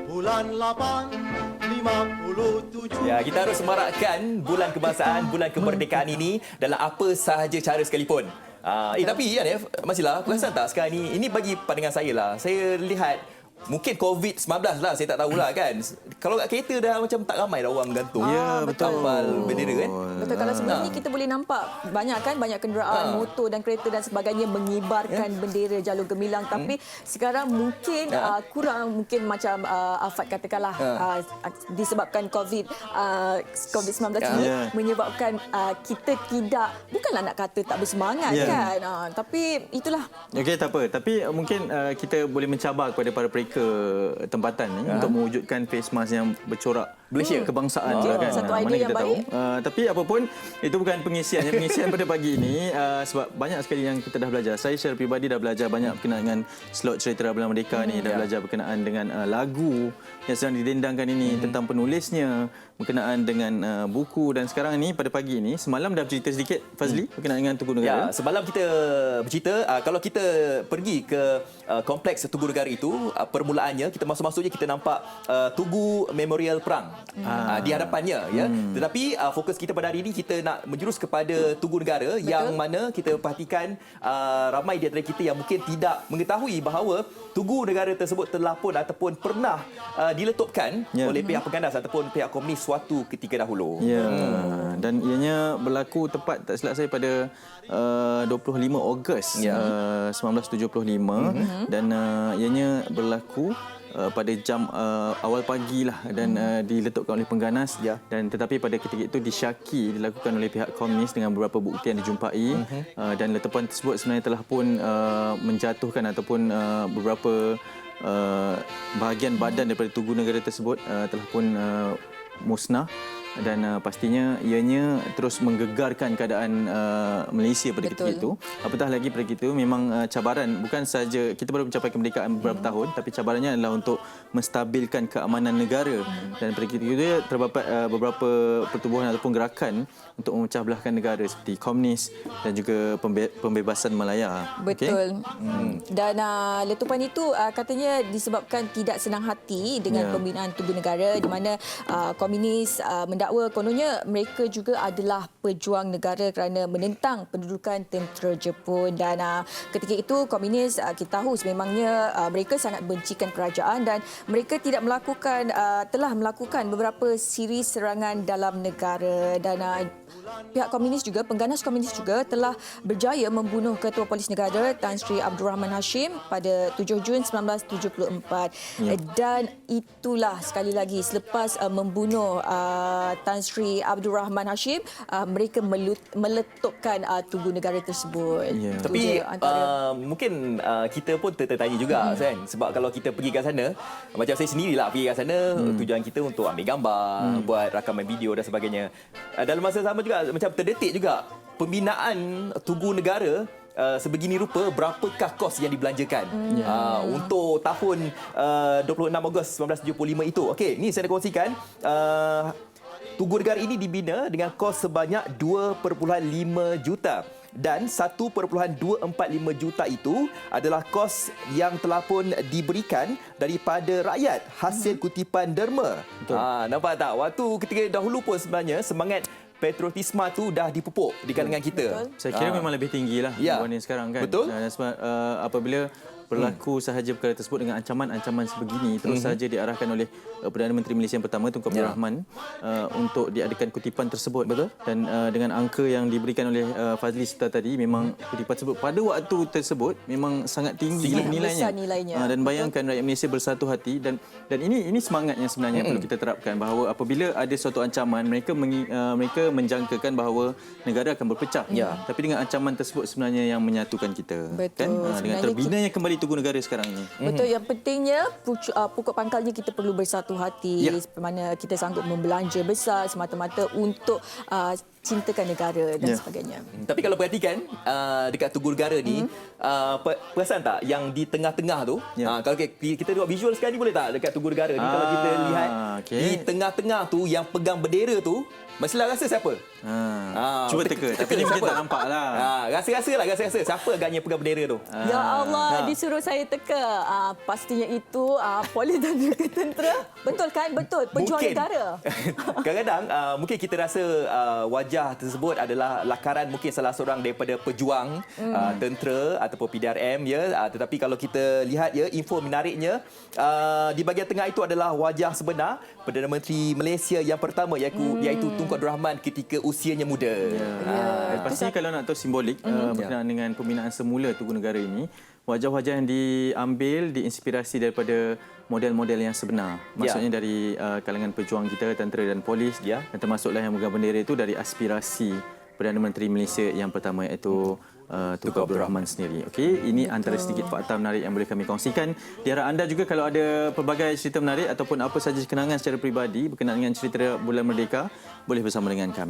bulan 8 57. Ya, kita harus semarakkan bulan kebangsaan, bulan kemerdekaan ini dalam apa sahaja cara sekalipun. Tapi Yanif, Masilah, perasan tak sekarang ini bagi pandangan saya lah. Saya lihat mungkin COVID-19 lah, saya tak tahulah kan. Kalau kat kereta dah macam tak ramai dah orang gantung. Ya, betul. Kapal bendera kan. Betul, kalau sebelum ni kita boleh nampak banyak kenderaan, motor dan kereta dan sebagainya mengibarkan bendera Jalur Gemilang. Tapi sekarang mungkin kurang, mungkin macam Afat katakanlah disebabkan COVID-19 ini menyebabkan kita tidak, bukanlah nak kata tak bersemangat kan. Tapi itulah. Okey, tak apa. Tapi mungkin kita boleh mencabar kepada para pereka tempatan ni untuk mewujudkan face mask yang bercorak Malaysia kebangsaan juga kan. Satu idea yang baik. Tapi apapun itu bukan pengisian. Pengisian pada pagi ini sebab banyak sekali yang kita dah belajar. Saya secara peribadi dah belajar banyak berkenaan dengan slot cerita Bulan Merdeka ni, dah belajar berkenaan dengan lagu yang sedang didendangkan ini, tentang penulisnya, berkenaan dengan buku, dan sekarang ini pada pagi ini semalam dah bercerita sedikit Fazli berkenaan dengan Tugu Negara. Ya, semalam kita bercerita kalau kita pergi ke kompleks Tugu Negara itu, permulaannya kita masuk-masuknya kita nampak Tugu Memorial Perang di hadapannya ya. Tetapi fokus kita pada hari ini kita nak menjurus kepada Tugu Negara. Betul. Yang mana kita perhatikan ramai di antara kita yang mungkin tidak mengetahui bahawa Tugu Negara tersebut telah pun ataupun pernah diletupkan oleh pihak pengganas ataupun pihak komunis suatu ketika dahulu. Ya, dan ianya berlaku tepat tak silap saya pada 25 Ogos 1975 dan ianya berlaku pada jam awal pagi lah dan diletupkan oleh pengganas dan tetapi pada ketika itu disyaki dilakukan oleh pihak komunis dengan beberapa bukti yang dijumpai dan letupan tersebut sebenarnya telah pun menjatuhkan ataupun beberapa bahagian badan daripada Tugu Negara tersebut telah pun musnah dan pastinya ianya terus menggegarkan keadaan Malaysia pada ketika itu. Apatah lagi pada ketika itu memang cabaran, bukan saja kita baru mencapai kemerdekaan beberapa tahun, tapi cabarannya adalah untuk menstabilkan keamanan negara. Dan pada ketika itu terdapat beberapa pertubuhan ataupun gerakan untuk memecah belahkan negara seperti komunis dan juga pembebasan Malaya. Betul. Dan letupan itu katanya disebabkan tidak senang hati dengan pembinaan Tugu Negara, di mana komunis mendakwa kononnya mereka juga adalah pejuang negara kerana menentang pendudukan tentera Jepun. Dan ketika itu komunis kita tahu sememangnya mereka sangat bencikan kerajaan dan mereka tidak melakukan telah melakukan beberapa siri serangan dalam negara. Dan pihak komunis juga, pengganas komunis juga telah berjaya membunuh Ketua Polis Negara Tan Sri Abdul Rahman Hashim pada 7 Jun 1974. Dan itulah sekali lagi selepas membunuh Tan Sri Abdul Rahman Hashim, mereka meletupkan Tugu Negara tersebut. Tapi mungkin kita pun tertanya juga kan, sebab kalau kita pergi ke sana, macam saya sendirilah pergi ke sana, tujuan kita untuk ambil gambar, buat rakaman video dan sebagainya. Dalam masa sama juga macam terdetik juga pembinaan Tugu Negara sebegini rupa, berapakah kos yang dibelanjakan untuk tahun 26 Ogos 1975 itu. Okey, ni saya nak kongsikan. Tugu Negara ini dibina dengan kos sebanyak 2.5 juta dan 1.245 juta itu adalah kos yang telah pun diberikan daripada rakyat hasil kutipan derma. Nampak tak? Waktu ketika dahulu pun sebenarnya semangat patriotisme tu dah dipupuk di kalangan kita. Saya kira memang lebih tinggilah berbanding sekarang kan. Betul. Sebab apabila berlaku sahaja perkara tersebut dengan ancaman-ancaman sebegini terus sahaja diarahkan oleh Perdana Menteri Malaysia yang pertama Tunku Abdul Rahman untuk diadakan kutipan tersebut. Betul. Dan dengan angka yang diberikan oleh Fazli Sita tadi, memang kutipan tersebut pada waktu tersebut memang sangat tinggi nilainya. Dan bayangkan rakyat Malaysia bersatu hati dan ini semangat yang sebenarnya perlu kita terapkan, bahawa apabila ada suatu ancaman mereka menjangkakan bahawa negara akan berpecah. Tapi dengan ancaman tersebut sebenarnya yang menyatukan kita. Betul. Kan? Dengan terbinanya kembali Tugu Negara sekarang ini. Betul. Yang pentingnya pokok pangkalnya kita perlu bersatu hati. Mana kita sanggup membelanja besar semata-mata untuk cintakan negara dan sebagainya. Tapi kalau perhatikan dekat Tugu Negara ni, perasan tak yang di tengah-tengah tu, kalau kita tengok visual sekarang ni boleh tak dekat Tugu Negara ni, kalau kita lihat di tengah-tengah tu yang pegang bendera tu, mestilah rasa siapa? Cuba teka. Tapi ni mungkin tak nampak lah. Rasa-rasa siapa agaknya pegang bendera tu? Ya Allah, disuruh saya teka. Pastinya itu polis dan juga tentera. Betul kan? Betul. Pejuang Mungkin. negara. Kadang-kadang mungkin kita rasa wajah tersebut adalah lakaran mungkin salah seorang daripada pejuang tentera ataupun PDRM ya. Tetapi kalau kita lihat ya, info menariknya di bahagian tengah itu adalah wajah sebenar Perdana Menteri Malaysia yang pertama iaitu Tunku Abdul Rahman ketika usianya muda. Pasti kalau nak tahu simbolik berkenaan dengan pembinaan semula Tugu Negara ini, wajah-wajah yang diambil diinspirasi daripada model-model yang sebenar. Maksudnya dari kalangan pejuang kita, tentera dan polis, dan termasuklah yang memegang bendera itu dari aspirasi Perdana Menteri Malaysia yang pertama iaitu Tunku Abdul Rahman sendiri. Okey, ini antara sedikit fakta menarik yang boleh kami kongsikan. Di harap anda juga kalau ada pelbagai cerita menarik ataupun apa sahaja kenangan secara peribadi berkenaan dengan cerita Bulan Merdeka, boleh bersama dengan kami.